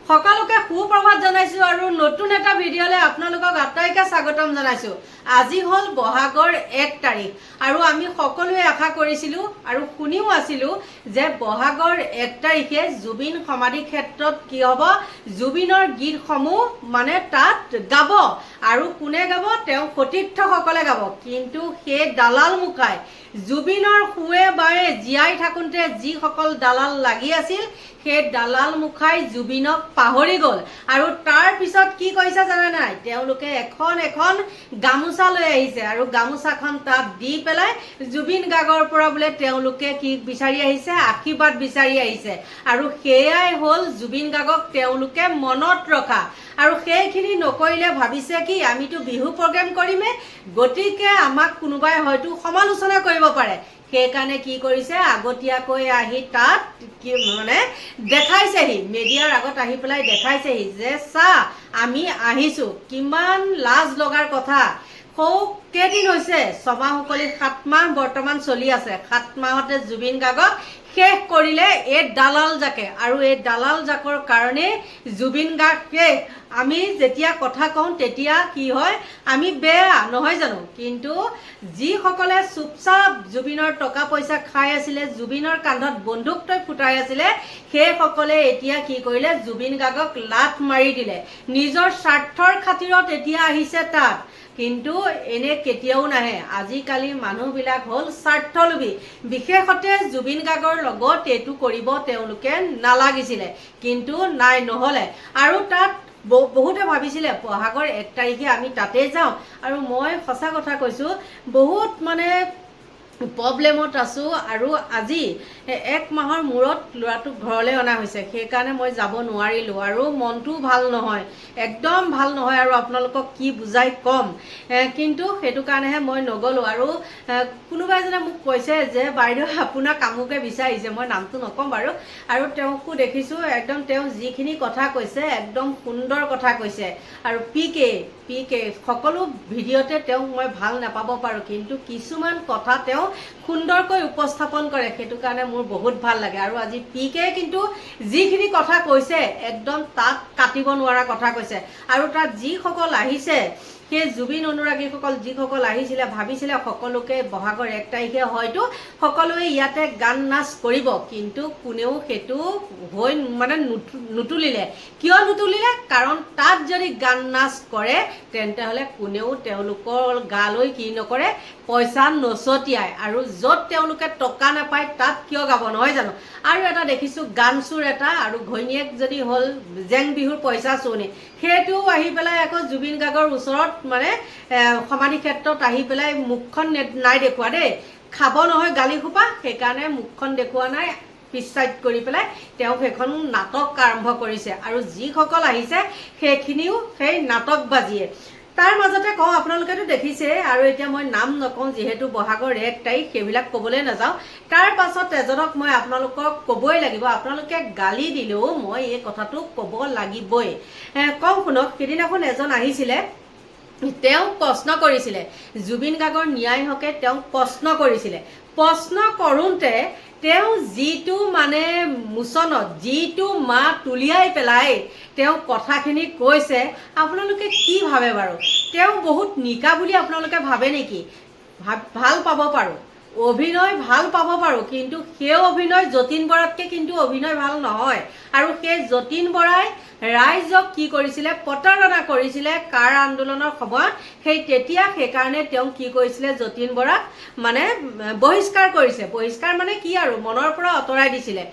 সকলোকে সুপ্ৰভাত জনাইছো আৰু নতুন এটা ভিডিঅ'লে আপোনালোকক আটাইকে স্বাগতম জনাইছো। আজি হল বহাগৰ 1 তাৰিখ আৰু আমি সকলোৱে আশা কৰিছিলো আৰু শুনিও আছিলো যে বহাগৰ 1 তাৰিখে জুবিন সমাধি ক্ষেত্ৰত কি হ'ব, জুবিনৰ গীতসমূহ মানে তাত গাব আৰু কোনে গাব, তেওঁ সতীৰ্থসকলে গাব। কিন্তু সেই দালাল মুখাই জুবিনৰ শুৱে বায়ে জীয়াই থাকোঁতে যিসকল দালাল লাগি আছিল সেই দালাল মুখাই জুবিনক পাহৰি গ'ল আৰু তাৰ পিছত কি কৰিছে জানে নাই, তেওঁলোকে এখন গামোচা লৈ আহিছে আৰু গামোচাখন তাত দি পেলাই জুবিন গাৰ্গৰ পৰা বোলে তেওঁলোকে কি বিচাৰি আহিছে, আশীৰ্বাদ বিচাৰি আহিছে আৰু সেয়াই হ'ল জুবিন গাৰ্গক তেওঁলোকে মনত ৰখা। আৰু সেইখিনি নকৰিলে ভাবিছে কি আমিতো বিহু প্ৰগ্ৰেম কৰিমে, গতিকে আমাক কোনোবাই হয়তো সমালোচনা কৰিব পাৰে। সেইকাৰণে কি কৰিছে, আগতীয়াকৈ আহি তাত কি মানে দেখাইছেহি, মিডিয়াৰ আগত আহি পেলাই দেখাইছেহি যে চা আমি আহিছোঁ। কিমান লাজ লগাৰ কথা। কেইদিন হৈছে, 6 মাহ উকলি 7 মাহ বৰ্তমান চলি আছে। 7 মাহতে জুবিন গাৰ্গক শেষ কৰিলে এই দালাল জাকে আৰু এই দালাল জাকৰ কাৰণে জুবিন গাৰ্গে আমি যেতিয়া কথা কওঁ তেতিয়া কি হয়, আমি বেয়া নহয় জানো। কিন্তু যিসকলে চুপচাপ জুবিনৰ টকা পইচা খাই আছিলে, জুবিনৰ কান্ধত বন্দুক লৈ ফুটাই আছিলে, সেইসকলে এতিয়া কি কৰিলে, জুবিন গাৰ্গক লাথ মাৰি দিলে। নিজৰ স্বাৰ্থৰ খাতিৰত এতিয়া আহিছে তাত, কিন্তু এনে কেতিয়াও নাহে। আজিকালি মানুহবিলাক হ'ল স্বাৰ্থলোভী। বিশেষতে জুবিন গাৰ্গৰ লগত এইটো কৰিব তেওঁলোকে নালাগিছিলে, কিন্তু নাই, নহ'লে। আৰু তাত বহুতে ভাবিছিলে বহাগৰ 1 তাৰিখে আমি তাতেই যাওঁ আৰু মই সঁচা কথা কৈছোঁ, বহুত মানে প্ৰব্লেমত আছোঁ আৰু আজি 1 মাহৰ মূৰত ল'ৰাটোক ঘৰলৈ অনা হৈছে। সেইকাৰণে মই যাব নোৱাৰিলোঁ আৰু মনটোও ভাল নহয়, একদম ভাল নহয় আৰু আপোনালোকক কি বুজাই ক'ম। কিন্তু সেইটো কাৰণেহে মই নগ'লোঁ। আৰু কোনোবা এজনে মোক কৈছে যে বাইদেউ আপোনাক আমুকে বিচাৰিছে, মই নামটো নক'ম বাৰু। আৰু তেওঁকো দেখিছোঁ, একদম তেওঁ যিখিনি কথা কৈছে একদম সুন্দৰ কথা কৈছে। আৰু পি কে সকলো ভিডিঅ'তে তেওঁক মই ভাল নাপাব পাৰোঁ, কিন্তু কিছুমান কথা তেওঁ সুন্দৰকৈ উপস্থাপন কৰে, সেইটো কাৰণে মোৰ বহুত ভাল লাগে। আৰু আজি পি কে কিন্তু যিখিনি কথা কৈছে একদম তাত কাটিব নোৱাৰা কথা কৈছে। আৰু তাত যিসকল আহিছে, সেই জুবিন অনুৰাগীসকল যিসকল আহিছিলে, ভাবিছিলে সকলোকে বহাগৰ 1 তাৰিখে হয়তো সকলোৱে ইয়াতে গান নাচ কৰিব, কিন্তু কোনেও সেইটো হৈ মানে নুতুলিলে। কিয় নুতুলিলে? কাৰণ তাত যদি গান নাচ কৰে তেন্তে হ'লে কোনেও তেওঁলোকৰ গালৈ কি নকৰে, পইচা নচটিয়ায়। আৰু য'ত তেওঁলোকে টকা নাপায় তাত কিয় গাব, নহয় জানো। আৰু এটা দেখিছোঁ গান চোৰ এটা, আৰু ঘৈণীয়েক যদি হ'ল জেং বিহুৰ পইচা চুৰণি, সেইটোও আহি পেলাই আকৌ জুবিন গাৰ্গৰ ওচৰত মানে সমাধি ক্ষেত্ৰত আহি পেলাই মুখখন নাই দেখুওৱা দেই, খাব নহয় গালি সোপা, সেইকাৰণে মুখখন দেখুওৱা নাই, পিছ চাইড কৰি পেলাই তেওঁক সেইখন নাটক আৰম্ভ কৰিছে। আৰু যিসকল আহিছে সেইখিনিও সেই নাটক বাজিয়ে। তাৰ মাজতে কওঁ, আপোনালোকেতো দেখিছে আৰু এতিয়া মই নাম নকওঁ যিহেতু বহাগৰ 1 তাৰিখ, সেইবিলাক ক'বলৈ নাযাওঁ। তাৰ পাছত এজনক মই আপোনালোকক ক'বই লাগিব, আপোনালোকে গালি দিলেও মই এই কথাটো ক'ব লাগিবই। কওঁ শুনক, সেইদিনাখন এজন আহিছিলে, তেওঁক প্ৰশ্ন কৰিছিলে, জুবিন গাৰ্গৰ ন্যায় হকে তেওঁক প্ৰশ্ন কৰিছিলে। প্ৰশ্ন কৰোঁতে তেওঁ যিটো মানে মোচনত যিটো মাত উলিয়াই পেলাই তেওঁ কথাখিনি কৈছে, আপোনালোকে কি ভাবে বাৰু? তেওঁ বহুত নিকা বুলি আপোনালোকে ভাবে নেকি? ভাল পাব পাৰোঁ, অভিনয় ভাল পাব পাৰোঁ, কিন্তু সেই অভিনয় যতীন বৰাতকৈ কিন্তু অভিনয় ভাল নহয়। আৰু সেই যতীন বৰাই ৰাইজক কি কৰিছিলে, প্ৰতাৰণা কৰিছিলে কাৰ আন্দোলনৰ সময়ত, সেইকাৰণে তেওঁ কি কৰিছিলে, যতীন বৰাক মানে বহিষ্কাৰ কৰিছে। বহিষ্কাৰ মানে কি আৰু, মনৰ পৰা আঁতৰাই দিছিলে।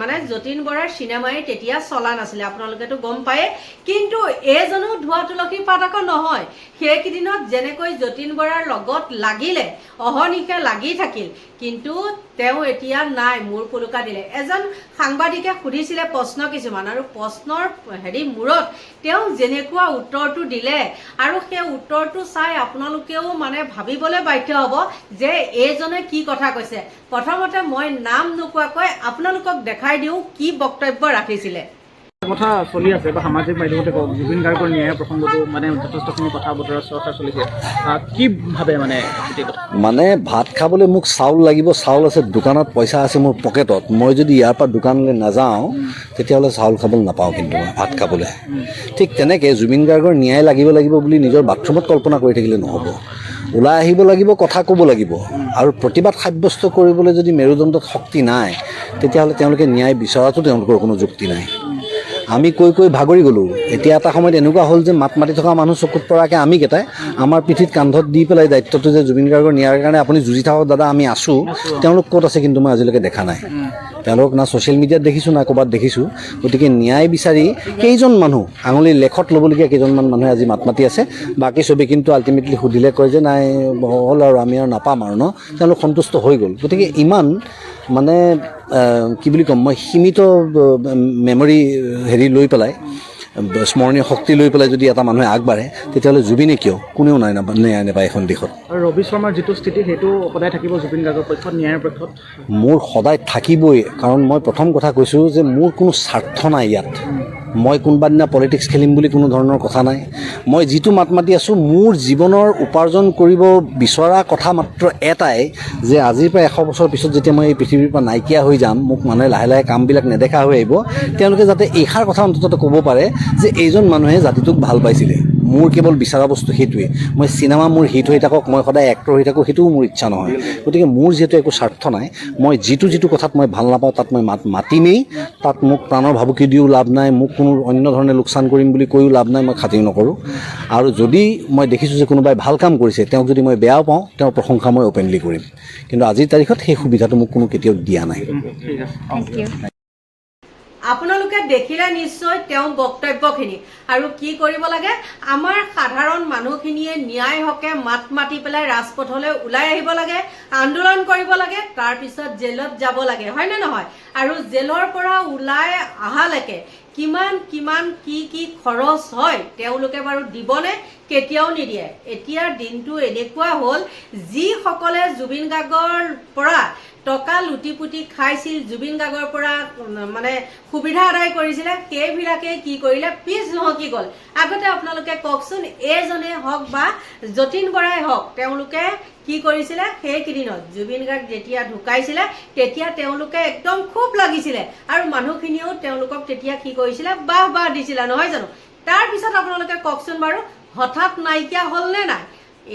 মানে যতীন বৰাৰ চিনেমাই তেতিয়া চলা নাছিলে, আপোনালোকেতো গম পায়ে। কিন্তু এইজনো ধোৱা তুলসী পাত আকৌ নহয়। সেইকেইদিনত যেনেকৈ যতীন বৰাৰ লগত লাগিলে, অহৰ্নিশে লাগি থাকিল, কিন্তু তেওঁ এতিয়া নাই, মূৰ পুলুকা দিলে। এজন সাংবাদিকে সুধিছিলে প্ৰশ্ন কিছুমান, আৰু প্ৰশ্নৰ মূৰত তেওঁ যেনেকুৱা উত্তৰটো দিলে, আৰু সেই উত্তৰটো চাই আপোনালোকেও মানে ভাবিবলৈ বাধ্য হ'ব যে এইজনে কি কথা কৈছে। প্ৰথমতে মই নাম নোকোৱাকৈ আপোনালোকক দেখাই দিওঁ কি বক্তব্য ৰাখিছিলে। কথা চলি আছে বা সামাজিক মাধ্যমতে হওক জুবিন গাৰ্গৰ ন্যায়ৰ প্ৰসংগটো মানে যথেষ্টখিনি কথা বতৰা চৰ্চা চলিছে কি ভাবে মানে মানে ভাত খাবলৈ মোক চাউল লাগিব চাউল আছে দোকানত পইচা আছে মোৰ পকেটত মই যদি ইয়াৰ পৰা দোকানলৈ নাযাওঁ তেতিয়াহ'লে চাউল খাবলৈ নাপাওঁ কিন্তু মই ভাত খাবলৈ ঠিক তেনেকৈ জুবিন গাৰ্গৰ ন্যায় লাগিব বুলি নিজৰ বাথৰুমত কল্পনা কৰি থাকিলে নহ'ব ওলাই আহিব লাগিব কথা ক'ব লাগিব আৰু প্ৰতিবাদ সাব্যস্ত কৰিবলৈ যদি মেৰুদণ্ডত শক্তি নাই তেতিয়াহ'লে তেওঁলোকে ন্যায় বিচৰাটো তেওঁলোকৰ কোনো যুক্তি নাই আমি কৈ ভাগৰি গ'লোঁ এতিয়া এটা সময়ত এনেকুৱা হ'ল যে মাত মাতি থকা মানুহ চকুত পৰাকৈ আমি কেইটাই আমাৰ পিঠিত কান্ধত দি পেলাই দায়িত্বটো যে জুবিন গাৰ্গৰ ন্যায়ৰ কাৰণে আপুনি যুঁজি থাকক দাদা আমি আছোঁ তেওঁলোক ক'ত আছে কিন্তু মই আজিলৈকে দেখা নাই তেওঁলোকক না ছ'চিয়েল মিডিয়াত দেখিছোঁ না ক'ৰবাত দেখিছোঁ গতিকে ন্যায় বিচাৰি কেইজন মানুহ আঙুলি লেখত ল'বলগীয়া কেইজনমান মানুহে আজি মাত মাতি আছে বাকী চবেই কিন্তু আল্টিমেটলি সুধিলে কয় যে নাই হ'ল আৰু আমি আৰু নাপাম আৰু তেওঁলোক সন্তুষ্ট হৈ গ'ল গতিকে ইমান মানে কি বুলি ক'ম মই সীমিত মেমৰি হেৰি লৈ পেলাই স্মৰণীয় শক্তি লৈ পেলাই যদি এটা মানুহে আগবাঢ়ে তেতিয়াহ'লে জুবিনে কিয় কোনেও ন্যায় নাপায় এখন দেশত আৰু ৰবি শৰ্মাৰ যিটো স্থিতি সেইটো সদায় থাকিব জুবিন গাৰ্গৰ পক্ষত ন্যায়ৰ পক্ষত মোৰ সদায় থাকিবই কাৰণ মই প্ৰথম কথা কৈছোঁ যে মোৰ কোনো স্বাৰ্থ নাই ইয়াত মই কোনোবা দিনা পলিটিক্স খেলিম বুলি কোনো ধৰণৰ কথা নাই মই যিটো মাত মাতি আছোঁ মোৰ জীৱনৰ উপাৰ্জন কৰিব বিচৰা কথা মাত্ৰ এটাই যে আজিৰ পৰা 100 বছৰ পিছত যেতিয়া মই এই পৃথিৱীৰ পৰা নাইকিয়া হৈ যাম মোক মানুহে লাহে লাহে কামবিলাক নেদেখা হৈ আহিব তেওঁলোকে যাতে এইষাৰ কথা অন্ততঃ ক'ব পাৰে যে এইজন মানুহে জাতিটোক ভাল পাইছিলে মোৰ কেৱল বিচৰা বস্তু সেইটোৱে মই চিনেমা মোৰ হিট হৈ থাকক মই সদায় এক্টৰ হৈ থাকোঁ সেইটোও মোৰ ইচ্ছা নহয় গতিকে মোৰ যিহেতু একো স্বাৰ্থ নাই মই যিটো কথাত মই ভাল নাপাওঁ তাত মই মাতিমেই তাত মোক প্ৰাণৰ ভাবুকি দিও লাভ নাই মোক কোনো অন্য ধৰণে লোকচান কৰিম বুলি কৈও লাভ নাই মই খাতিৰ নকৰোঁ আৰু যদি মই দেখিছোঁ যে কোনোবাই ভাল কাম কৰিছে তেওঁক যদি মই বেয়াও পাওঁ তেওঁৰ প্ৰশংসা মই অপেনলি কৰিম কিন্তু আজিৰ তাৰিখত সেই সুবিধাটো মোক কোনো কেতিয়াও দিয়া নাই আপোনালোকে দেখিলে নিশ্চয় তেওঁ বক্তব্যখিনি আৰু কি কৰিব লাগে আমাৰ সাধাৰণ মানুহখিনিয়ে ন্যায় হকে মাত মাতি পেলাই ৰাজপথলৈ ওলাই আহিব লাগে আন্দোলন কৰিব লাগে তাৰপিছত জেলত যাব লাগে হয়নে নহয় আৰু জেলৰ পৰা ওলাই আহালৈকে কিমান কি খৰচ হয় তেওঁলোকে বাৰু দিবনে কেতিয়াও নিদিয়ে এতিয়াৰ দিনটো এনেকুৱা হ'ল যিসকলে জুবিন গাৰ্গৰ পৰা টকা লুটি পুটি খাইছিল জুবিন গাৰ্গৰ পৰা মানে সুবিধা আদায় কৰিছিলে সেইবিলাকে কি কৰিলে পিছ নহকি গ'ল আগতে আপোনালোকে কওকচোন এজনে হওক বা যতীন বৰাই হওক তেওঁলোকে কি কৰিছিলে সেইকেইদিনত জুবিন গাৰ্গ যেতিয়া ঢুকাইছিলে তেতিয়া তেওঁলোকে একদম খুব লাগিছিলে আৰু মানুহখিনিও তেওঁলোকক তেতিয়া কি কৰিছিলে বাহ দিছিলে নহয় জানো তাৰপিছত আপোনালোকে কওকচোন বাৰু হঠাৎ নাইকিয়া হ'ল নে নাই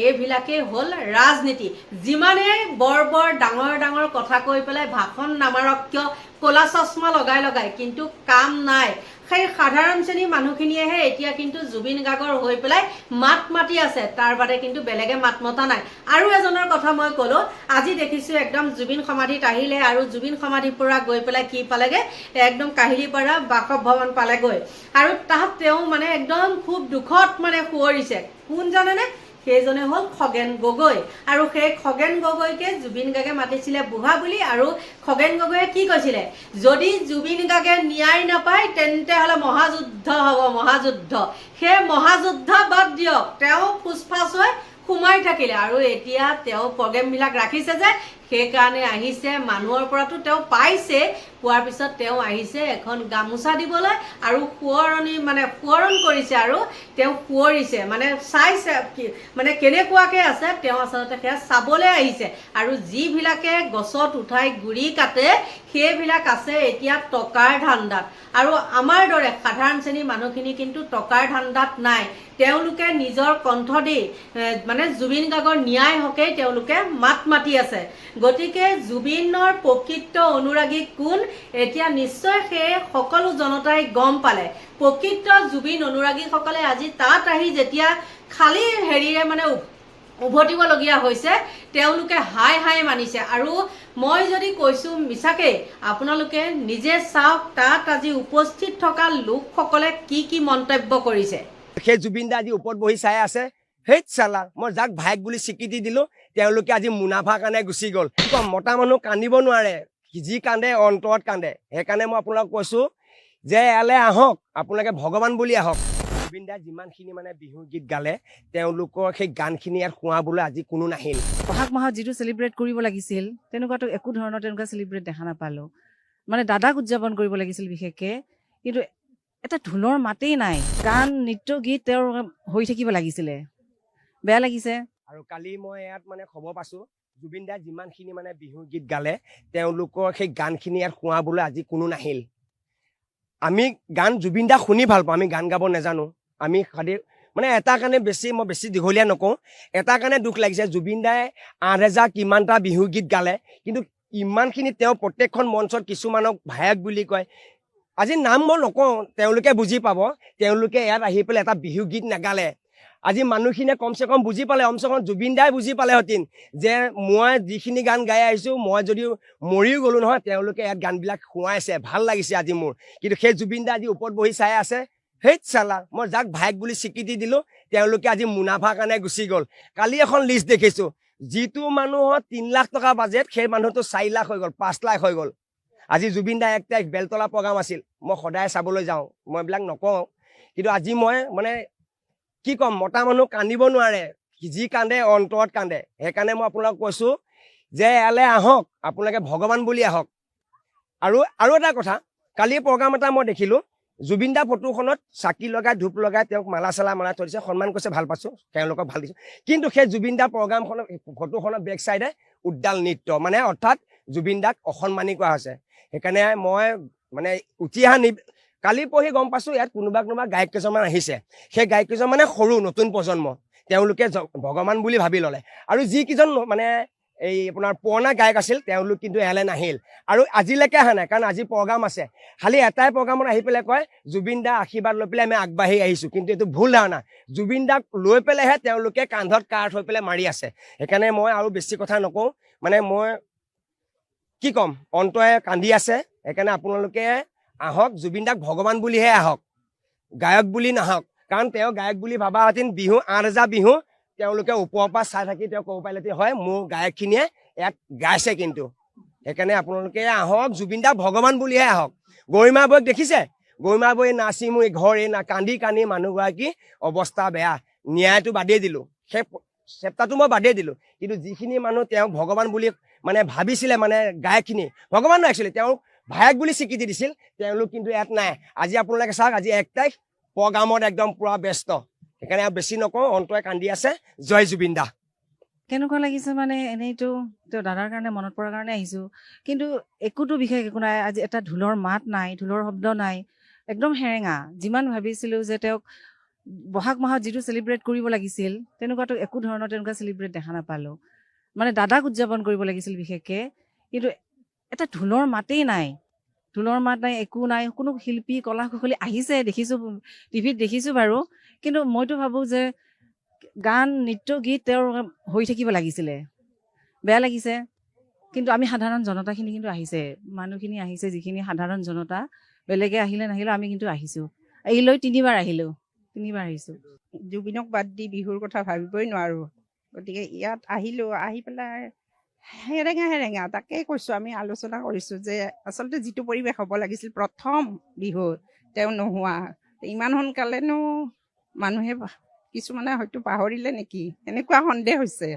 এইবিলাকেই হ'ল ৰাজনীতি যিমানেই বৰ ডাঙৰ কথা কৈ পেলাই ভাষণ নামাৰক কিয় ক'লা চশমা লগাই কিন্তু কাম নাই সেই সাধাৰণ শ্ৰেণীৰ মানুহখিনিয়েহে এতিয়া কিন্তু জুবিন গাৰ্গৰ হৈ পেলাই মাত মাতি আছে তাৰ বাদে কিন্তু বেলেগে মাত মতা নাই আৰু এজনৰ কথা মই ক'লো আজি দেখিছোঁ একদম জুবিন সমাধিত আহিলে আৰু জুবিন সমাধিৰ পৰা গৈ পেলাই কি পালেগে একদম কাহিলীপাৰা বাসভৱন পালেগৈ আৰু তাত তেওঁ মানে একদম খুব দুখত মানে সুঁৱৰিছে কোন জানেনে সেইজনে হ'ল খগেন গগৈ আৰু সেই খগেন গগৈকে জুবিন গাৰ্গে মাতিছিলে বুঢ়া বুলি আৰু খগেন গগৈয়ে কি কৈছিলে যদি জুবিন গাৰ্গে ন্যায় নাপায় তেন্তে হ'লে মহাযুদ্ধ হ'ব মহাযুদ্ধ সেই মহাযুদ্ধ বাদ দিয়ক তেওঁ ফুচফাচ হৈ সোমাই থাকিলে আৰু এতিয়া তেওঁ প্ৰগ্ৰেমবিলাক ৰাখিছে যে সেইকাৰণে আহিছে মানুহৰ পৰাতো তেওঁ পাইছে পোৱাৰ পিছত তেওঁ আহিছে এখন গামোচা দিবলৈ আৰু সোঁৱৰণ কৰিছে আৰু তেওঁ সুঁৱৰিছে মানে চাইছে মানে কেনেকুৱাকৈ আছে তেওঁ আচলতে সেয়া চাবলৈ আহিছে আৰু যিবিলাকে গছত উঠাই গুৰি কাটে সেইবিলাক আছে এতিয়া টকাৰ ধান্দাত আৰু আমাৰ দৰে সাধাৰণ শ্ৰেণীৰ মানুহখিনি কিন্তু টকাৰ ধান্দাত নাই তেওঁলোকে নিজৰ কণ্ঠ দি মানে জুবিন গাৰ্গৰ ন্যায় হকেই তেওঁলোকে মাত মাতি আছে গতিকে জুবিনৰ প্ৰকৃত অনুৰাগী কোন এতিয়া নিশ্চয় সেই সকলো জনতাই গম পালে প্ৰকৃত জুবিন অনুৰাগীসকলে আজি তাত আহি যেতিয়া খালী হেৰিৰে মানে উভতিবলগীয়া হৈছে তেওঁলোকে হাই মানিছে আৰু মই যদি কৈছোঁ মিছাকৈ আপোনালোকে নিজে চাওক তাত আজি উপস্থিত থকা লোকসকলে কি মন্তব্য কৰিছে সেই জুবিন দা আজি ওপৰত বহি চাই আছে হেই চালা মই যাক ভাইক বুলি স্বীকৃতি দিলোঁ তেওঁলোকে আজি মুনাফা কাৰণে গুচি গ'ল মতা মানুহ কান্দিব নোৱাৰে যি কান্দে অন্তৰত কান্দে সেইকাৰণে মই আপোনালোকক কৈছোঁ যে ইয়ালৈ আহক আপোনালোকে ভগৱান বুলি আহক জুবিন দাই যিমানখিনি মানে বিহু গীত গালে তেওঁলোকৰ সেই গানখিনি ইয়াত শুৱাবলৈ আজি কোনো নাহিল বহাগ মাহত যিটো চেলিব্ৰেট কৰিব লাগিছিল তেনেকুৱাতো একো ধৰণৰ তেনেকুৱা চেলিব্ৰেট দেখা নাপালোঁ মানে দাদাক উদযাপন কৰিব লাগিছিল বিশেষকৈ কিন্তু এটা ঢোলৰ মাতেই নাই। গান নৃত্য গীত তেওঁৰ হৈ থাকিব লাগিছিলে, বেয়া লাগিছে। আৰু কালি মই ইয়াত মানে খবৰ পাইছোঁ জুবিন দাই যিমানখিনি মানে বিহু গীত গালে তেওঁলোকৰ সেই গানখিনি ইয়াত শুৱাবলৈ আজি কোনো নাহিল। আমি গান জুবিন দা শুনি ভাল পাওঁ, আমি গান গাব নাজানো। আমি খালি মানে এটা কাৰণে মই বেছি দীঘলীয়া নকওঁ, এটা কাৰণে দুখ লাগিছে জুবিন দাই ৮,০০০ কিমানটা বিহু গীত গালে, কিন্তু ইমানখিনি তেওঁ প্ৰত্যেকখন মঞ্চত কিছুমানক ভায়েক বুলি কয়। আজি নাম মই নকওঁ, তেওঁলোকে বুজি পাব। তেওঁলোকে ইয়াত আহি পেলাই এটা বিহু গীত নাগালে। আজি মানুহখিনিয়ে কমচে কম বুজি পালে, কমচে কম জুবিন দাই বুজি পালেহেঁতেন যে মই যিখিনি গান গাই আহিছোঁ, মই যদিও মৰিও গ'লো নহয়, তেওঁলোকে ইয়াত গানবিলাক শুৱাইছে, ভাল লাগিছে আজি মোৰ। কিন্তু সেই জুবিন দা আজি ওপৰত বহি চাই আছে, হেইত চালা, মই যাক ভায়েক বুলি স্বীকৃতি দিলোঁ তেওঁলোকে আজি মুনাফাৰ কাৰণে গুচি গ'ল। কালি এখন লিষ্ট দেখিছোঁ, যিটো মানুহৰ ৩ লাখ টকা বাজেট সেই মানুহটো ৪ লাখ হৈ গ'ল, ৫ লাখ হৈ গ'ল। আজি জুবিন দা ১ তাৰিখ বেলতলা প্ৰগ্ৰাম আছিল, মই সদায় চাবলৈ যাওঁ, মই এইবিলাক নকওঁ। কিন্তু আজি মই মানে কি ক'ম, মতা মানুহ কান্দিব নোৱাৰে, যি কান্দে অন্তৰত কান্দে। সেইকাৰণে মই আপোনালোকক কৈছোঁ যে ইয়ালৈ আহক, আপোনালোকে ভগৱান বুলি আহক। আৰু এটা কথা, কালি প্ৰগ্ৰাম এটা মই দেখিলোঁ, জুবিন দা ফটোখনত চাকি লগাই ধূপ লগাই তেওঁক মালা চালা মালাই থৈ দিছে, সন্মান কৰিছে, ভাল পাইছোঁ, তেওঁলোকক ভাল দিছোঁ। কিন্তু সেই জুবিন দা প্ৰগ্ৰামখনৰ ফটোখনৰ বেক চাইডে উদ্যাল নৃত্য, মানে অৰ্থাৎ জুবিন দাক অসন্মানী কৰা হৈছে। সেইকাৰণে মই মানে উঠি অহা কালি পঢ়ি গম পাইছোঁ ইয়াত কোনোবা গায়ক কেইজনমান আহিছে। সেই গায়ক কেইজন মানে সৰু নতুন প্ৰজন্ম, তেওঁলোকে ভগৱান বুলি ভাবি ল'লে। আৰু যিকেইজন মানে এই আপোনাৰ পুৰণা গায়ক আছিল তেওঁলোক কিন্তু ইয়ালৈ নাহিল আৰু আজিলৈকে অহা নাই, কাৰণ আজি প্ৰগ্ৰাম আছে। খালি এটাই প্ৰগ্ৰামত আহি পেলাই কয় জুবিন দা আশীৰ্বাদ লৈ পেলাই আমি আগবাঢ়ি আহিছোঁ, কিন্তু এইটো ভুল ধাৰণা। জুবিন দাক লৈ পেলাইহে তেওঁলোকে কান্ধত কাঠ হৈ পেলাই মাৰি আছে। সেইকাৰণে মই আৰু বেছি কথা নকওঁ, মানে মই কি ক'ম, অন্তৰে কান্দি আছে। সেইকাৰণে আপোনালোকে আহক, জুবিন দাক ভগৱান বুলিহে আহক, গায়ক বুলি নাহক। কাৰণ তেওঁ গায়ক বুলি ভাবাহেঁতেন বিহু ৮,০০০ বিহু তেওঁলোকে ওপৰৰ পৰা চাই থাকি তেওঁ ক'ব পাৰিলে হয় মোৰ গায়কখিনিয়ে ইয়াত গাইছে। কিন্তু সেইকাৰণে আপোনালোকে আহক, জুবিন দাক ভগৱান বুলিহে আহক। গৰিমা বৈক দেখিছে, গৰিমা বৈ নাচি মোৰ ঘৰ এই কান্দি কান্দি মানুহগৰাকী অৱস্থা বেয়া। ন্যায়টো বাদেই দিলোঁ, সেই চেপ্তাৰটো মই বাদেই দিলোঁ। কিন্তু যিখিনি মানুহ তেওঁক ভগৱান বুলি মানে ভাবিছিলে, মানে গায়কখিনি ভগৱান নহয়, একচুৱেলি তেওঁক ভায়েক বুলি স্বীকৃতি দিছিল, তেওঁলোক কিন্তু ইয়াত নাই। আজি আপোনালোকে চাওক, আজি ১ তাৰিখ প্ৰগ্ৰামত একদম পুৰা ব্যস্ত। সেইকাৰণে আৰু বেছি নকওঁ, অন্তৰে কান্দি আছে। জয় জুবিন দা। কেনেকুৱা লাগিছে মানে, এনেইতো তেওঁ দাদাৰ কাৰণে মনত পৰাৰ কাৰণে আহিছোঁ, কিন্তু একোতো বিশেষ একো নাই। আজি এটা ঢোলৰ মাত নাই, ঢোলৰ শব্দ নাই, একদম সেৰেঙা। যিমান ভাবিছিলোঁ যে তেওঁক বহাগ মাহত যিটো চেলিব্ৰেট কৰিব লাগিছিল, তেনেকুৱাতো একো ধৰণৰ তেনেকুৱা চেলিব্ৰেট দেখা নাপালোঁ। মানে দাদাক উদযাপন কৰিব লাগিছিল বিশেষকৈ, কিন্তু এটা ঢোলৰ মাতেই নাই, ঢোলৰ মাত নাই, একো নাই। কোনো শিল্পী কলা কুশলী আহিছে, দেখিছোঁ টিভিত দেখিছোঁ বাৰু, কিন্তু মইতো ভাবোঁ যে গান নৃত্য গীত তেওঁৰ হৈ থাকিব লাগিছিলে, বেয়া লাগিছে। কিন্তু আমি সাধাৰণ জনতাখিনি কিন্তু আহিছে, মানুহখিনি আহিছে, যিখিনি সাধাৰণ জনতা, বেলেগে আহিলে নাহিলেও আমি কিন্তু আহিছোঁ। এইলৈ 3বাৰ আহিলোঁ, 3বাৰ আহিছোঁ। জুবিনক বাদ দি বিহুৰ কথা ভাবিবই নোৱাৰোঁ। গতিকে ইয়াত আহিলোঁ, আহি পেলাই সেৰেঙা তাকেই কৈছোঁ, আমি আলোচনা কৰিছোঁ যে আচলতে যিটো পৰিৱেশ হ'ব লাগিছিল প্ৰথম বিহু তেওঁ নোহোৱা, ইমান সোনকালেনো মানুহে কিছুমানে হয়তো পাহৰিলে নেকি, এনেকুৱা সন্দেহ হৈছে।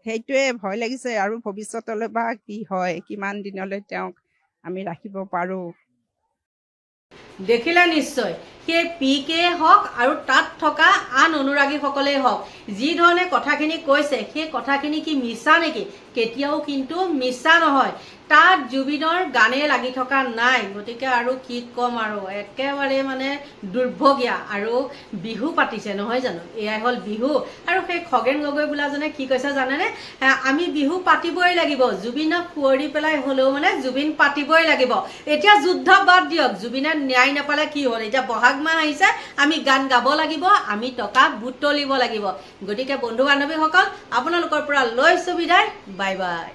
সেইটোৱে ভয় লাগিছে। আৰু ভৱিষ্যতলৈ বা কি হয়, কিমান দিনলৈ তেওঁক আমি ৰাখিব পাৰোঁ। দেখিলে নিশ্চয়, সেই PK হওক আৰু তাত থকা আন অনুৰাগীসকলেই হওক, যি ধৰণে কথাখিনি কৈছে, সেই কথাখিনি কি মিছা নেকি? কেতিয়াও কিন্তু মিছা নহয়। তাত জুবিনৰ গানে লাগি থকা নাই। গতিকে আৰু কি ক'ম, আৰু একেবাৰে মানে দুৰ্ভগীয়া। আৰু বিহু পাতিছে নহয় জানো, এয়াই হ'ল বিহু। আৰু সেই খগেন গগৈ বোলাজনে কি কৈছে জানেনে, আমি বিহু পাতিবই লাগিব, জুবিনক সুঁৱৰি পেলাই হ'লেও মানে জুবিন পাতিবই লাগিব। এতিয়া যুদ্ধ বাদ দিয়ক, জুবিনে ন্যায় নাপালে কি হ'ল, এতিয়া বহাগ মাহ আহিছে, আমি গান গাব লাগিব, আমি টকা বুটলিব লাগিব। গতিকে বন্ধু বান্ধৱীসকল, আপোনালোকৰ পৰা লৈছোঁ বিদায়, বাই বাই।